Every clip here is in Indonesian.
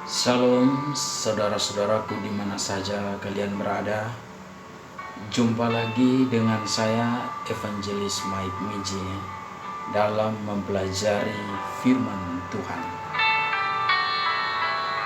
Salam saudara-saudaraku di mana saja kalian berada. Jumpa lagi dengan saya Evangelis Mike Miji dalam mempelajari firman Tuhan.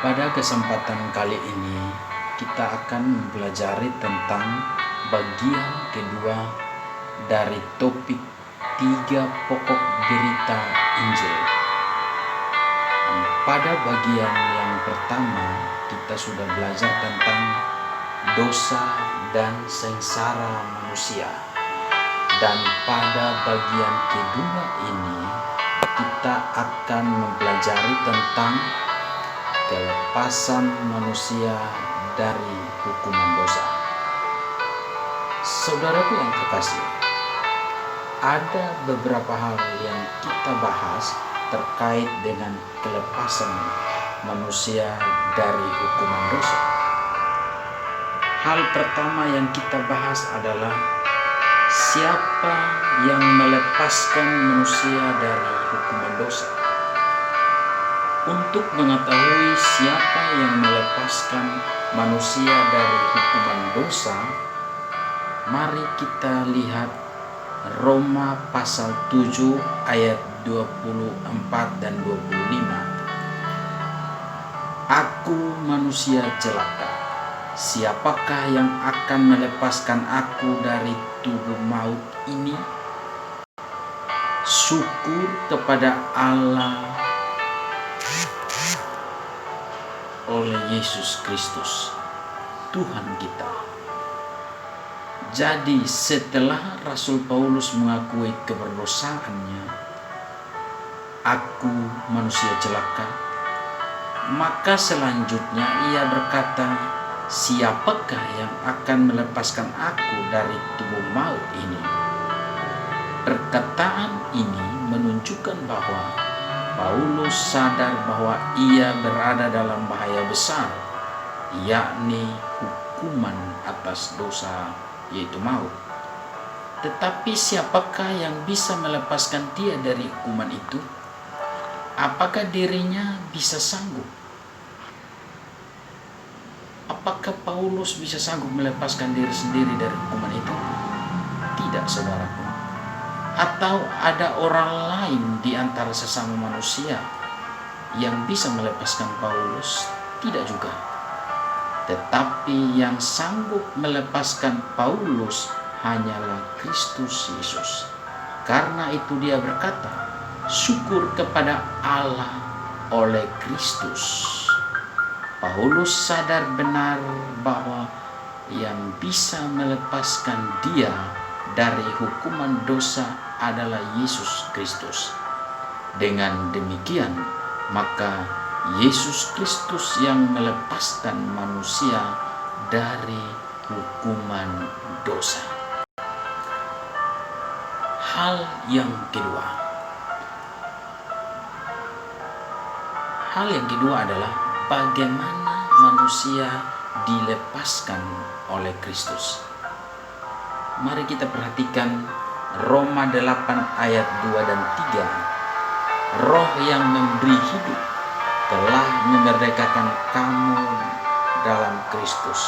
Pada kesempatan kali ini kita akan mempelajari tentang bagian kedua dari topik 3 pokok berita Injil. Pada bagian yang pertama kita sudah belajar tentang dosa dan sengsara manusia. Dan pada bagian kedua ini kita akan mempelajari tentang kelepasan manusia dari hukuman dosa. Saudaraku yang terkasih, ada beberapa hal yang kita bahas terkait dengan kelepasan manusia dari hukuman dosa. Hal pertama yang kita bahas adalah siapa yang melepaskan manusia dari hukuman dosa. Untuk mengetahui siapa yang melepaskan manusia dari hukuman dosa, mari kita lihat Roma pasal 7 ayat 24 dan 25. Aku manusia jelaka, siapakah yang akan melepaskan aku dari tubuh maut ini? Syukur kepada Allah oleh Yesus Kristus, Tuhan kita. Jadi setelah Rasul Paulus mengakui keberdosaannya, aku manusia celaka, maka selanjutnya ia berkata, siapakah yang akan melepaskan aku dari tubuh maut ini? Perkataan ini menunjukkan bahwa Paulus sadar bahwa ia berada dalam bahaya besar, yakni hukuman atas dosa, yaitu maut. Tetapi siapakah yang bisa melepaskan dia dari hukuman itu? Apakah dirinya bisa sanggup? Apakah Paulus bisa sanggup melepaskan diri sendiri dari hukuman itu? Tidak, saudaraku. Atau ada orang lain di antara sesama manusia yang bisa melepaskan Paulus? Tidak juga. Tetapi yang sanggup melepaskan Paulus hanyalah Kristus Yesus. Karena itu dia berkata, syukur kepada Allah oleh Kristus. Paulus sadar benar bahwa yang bisa melepaskan dia dari hukuman dosa adalah Yesus Kristus. Dengan demikian, maka Yesus Kristus yang melepaskan manusia dari hukuman dosa. Hal yang kedua adalah bagaimana manusia dilepaskan oleh Kristus. Mari kita perhatikan Roma 8 ayat 2 dan 3. Roh yang memberi hidup telah memerdekakan kamu dalam Kristus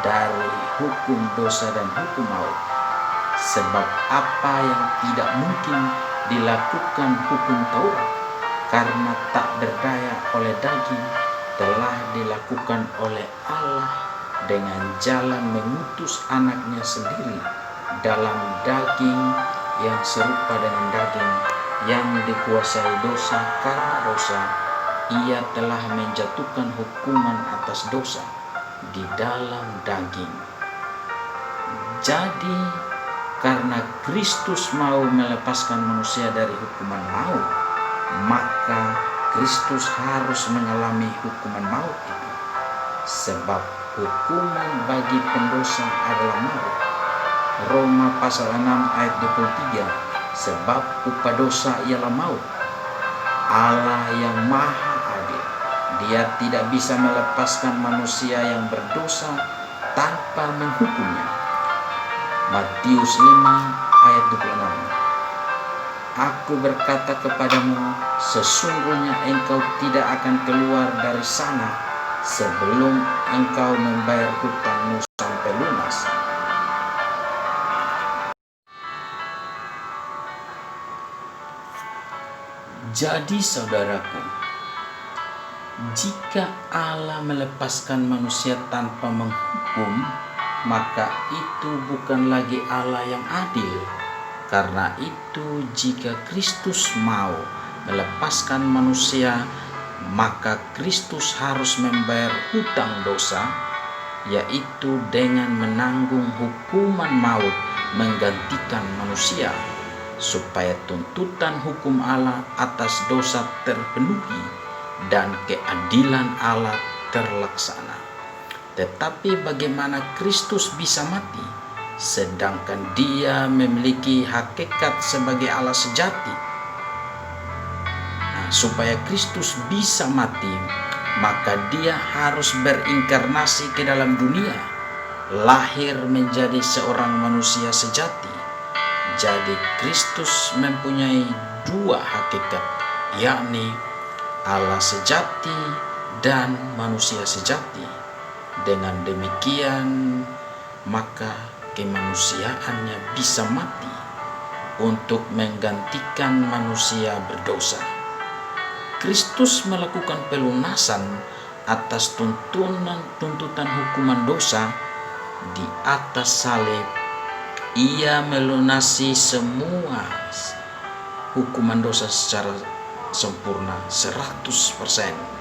dari hukum dosa dan hukum maut. Sebab apa yang tidak mungkin dilakukan hukum Taurat karena tak berdaya oleh daging, telah dilakukan oleh Allah dengan jalan mengutus anaknya sendiri dalam daging yang serupa dengan daging yang dikuasai dosa. Karena dosa, ia telah menjatuhkan hukuman atas dosa di dalam daging. Jadi karena Kristus mau melepaskan manusia dari hukuman maut, maka Kristus harus mengalami hukuman maut itu. Sebab hukuman bagi pendosa adalah maut. Roma pasal 6 ayat 23. Sebab upah dosa ialah maut. Allah yang maha adil, dia tidak bisa melepaskan manusia yang berdosa tanpa menghukumnya. Matius 5 ayat 26. Aku berkata kepadamu, sesungguhnya engkau tidak akan keluar dari sana sebelum engkau membayar hutangmu sampai lunas. Jadi saudaraku, jika Allah melepaskan manusia tanpa menghukum, maka itu bukan lagi Allah yang adil. Karena itu, jika Kristus mau melepaskan manusia, maka Kristus harus membayar hutang dosa, yaitu dengan menanggung hukuman maut menggantikan manusia, supaya tuntutan hukum Allah atas dosa terpenuhi dan keadilan Allah terlaksana. Tetapi bagaimana Kristus bisa mati sedangkan Dia memiliki hakikat sebagai Allah sejati? Supaya Kristus bisa mati, maka Dia harus berinkarnasi ke dalam dunia, lahir menjadi seorang manusia sejati. Jadi Kristus mempunyai dua hakikat, yakni Allah sejati dan manusia sejati. Dengan demikian, maka kemanusiaannya bisa mati untuk menggantikan manusia berdosa. Kristus melakukan pelunasan atas tuntutan hukuman dosa di atas salib. Ia melunasi semua hukuman dosa secara sempurna 100%.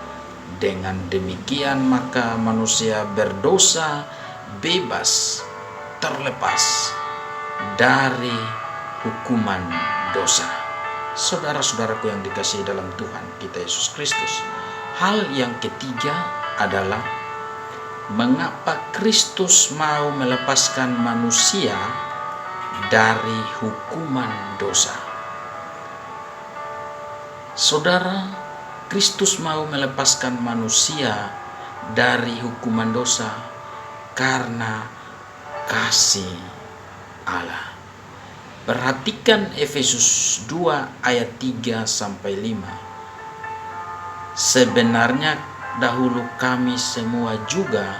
Dengan demikian maka manusia berdosa bebas, terlepas dari hukuman dosa. Saudara-saudaraku yang dikasihi dalam Tuhan kita Yesus Kristus, hal yang ketiga adalah mengapa Kristus mau melepaskan manusia dari hukuman dosa. Saudara, Kristus mau melepaskan manusia dari hukuman dosa karena kasih Allah. Perhatikan Efesus 2 ayat 3-5. Sebenarnya dahulu kami semua juga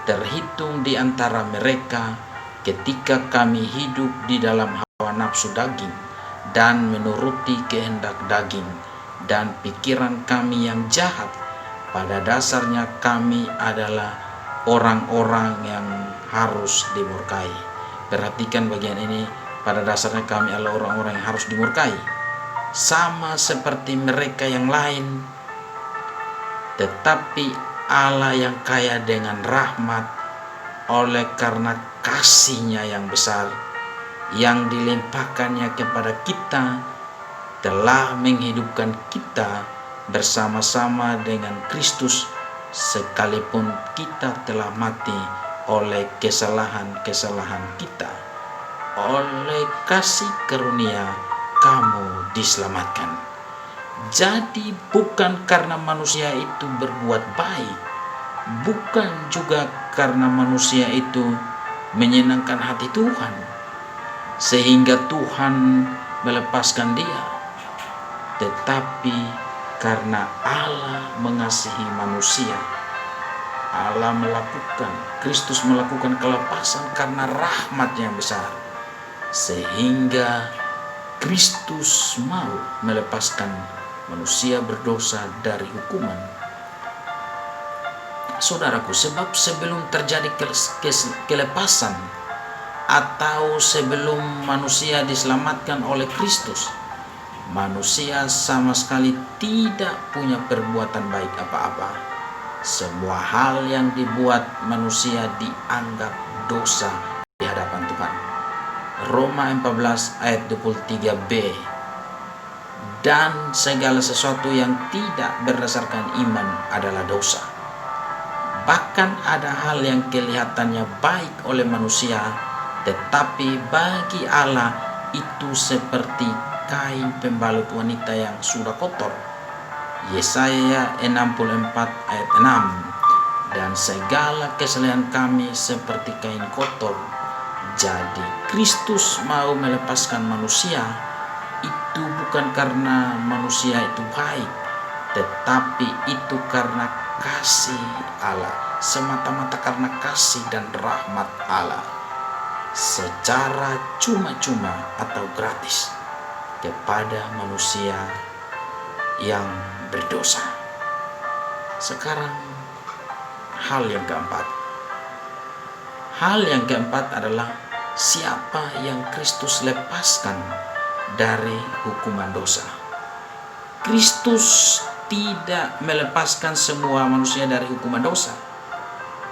terhitung di antara mereka ketika kami hidup di dalam hawa nafsu daging dan menuruti kehendak daging dan pikiran kami yang jahat. Pada dasarnya kami adalah orang-orang yang harus dimurkai. Perhatikan bagian ini, pada dasarnya kami adalah orang-orang yang harus dimurkai, sama seperti mereka yang lain. Tetapi Allah yang kaya dengan rahmat, oleh karena kasih-Nya yang besar yang dilimpahkannya kepada kita, telah menghidupkan kita bersama-sama dengan Kristus, sekalipun kita telah mati oleh kesalahan-kesalahan kita. Oleh kasih karunia kamu diselamatkan. Jadi bukan karena manusia itu berbuat baik, bukan juga karena manusia itu menyenangkan hati Tuhan sehingga Tuhan melepaskan dia, tetapi karena Allah mengasihi manusia. Kristus melakukan kelepasan karena rahmat-Nya yang besar, sehingga Kristus mau melepaskan manusia berdosa dari hukuman. Saudaraku, sebab sebelum terjadi kelepasan atau sebelum manusia diselamatkan oleh Kristus, manusia sama sekali tidak punya perbuatan baik apa-apa. Semua hal yang dibuat manusia dianggap dosa di hadapan Tuhan. Roma 14 ayat 23b. Dan segala sesuatu yang tidak berdasarkan iman adalah dosa. Bahkan ada hal yang kelihatannya baik oleh manusia, tetapi bagi Allah itu seperti kain pembalut wanita yang sudah kotor. Yesaya 64 ayat 6. Dan segala kesalahan kami seperti kain kotor. Jadi Kristus mau melepaskan manusia itu bukan karena manusia itu baik, tetapi itu karena kasih Allah, semata-mata karena kasih dan rahmat Allah, secara cuma-cuma atau gratis kepada manusia yang berdosa. Sekarang hal yang keempat. Hal yang keempat adalah siapa yang Kristus lepaskan dari hukuman dosa. Kristus tidak melepaskan semua manusia dari hukuman dosa.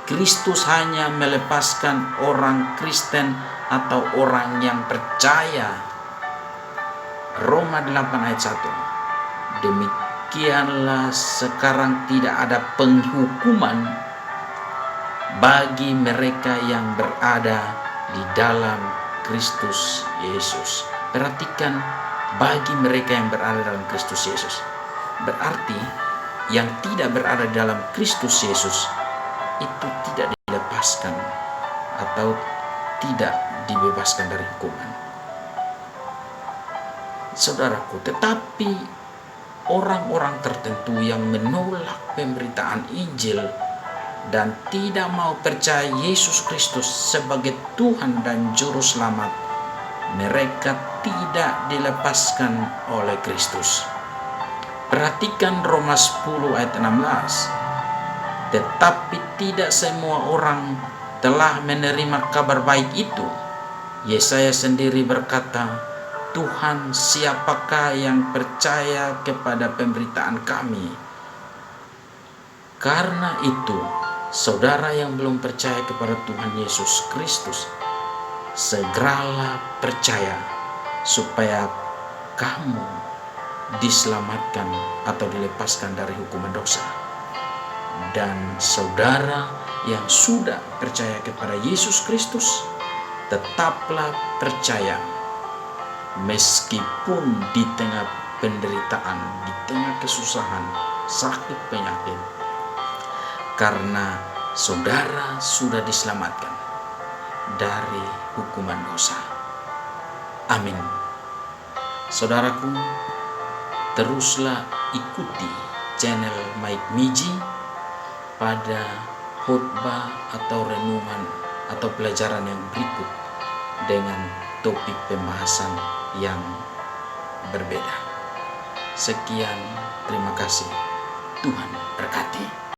Kristus hanya melepaskan orang Kristen atau orang yang percaya. Roma 8 ayat 1. Demikianlah sekarang tidak ada penghukuman bagi mereka yang berada di dalam Kristus Yesus. Perhatikan, bagi mereka yang berada dalam Kristus Yesus. Berarti yang tidak berada di dalam Kristus Yesus itu tidak dilepaskan atau tidak dibebaskan dari hukuman. Saudaraku, tetapi orang-orang tertentu yang menolak pemberitaan Injil dan tidak mau percaya Yesus Kristus sebagai Tuhan dan Juru Selamat, mereka tidak dilepaskan oleh Kristus. Perhatikan Roma 10 ayat 16. Tetapi tidak semua orang telah menerima kabar baik itu. Yesaya sendiri berkata, Tuhan, siapakah yang percaya kepada pemberitaan kami? Karena itu, saudara yang belum percaya kepada Tuhan Yesus Kristus, segeralah percaya supaya kamu diselamatkan atau dilepaskan dari hukuman dosa. Dan saudara yang sudah percaya kepada Yesus Kristus, tetaplah percaya meskipun di tengah penderitaan, di tengah kesusahan, sakit, penyakit, karena saudara sudah diselamatkan dari hukuman dosa. Amin. Saudaraku, teruslah ikuti channel Mike Miji pada khotbah atau renungan atau pelajaran yang berikut dengan topik pembahasan yang berbeda. Sekian, terima kasih. Tuhan berkati.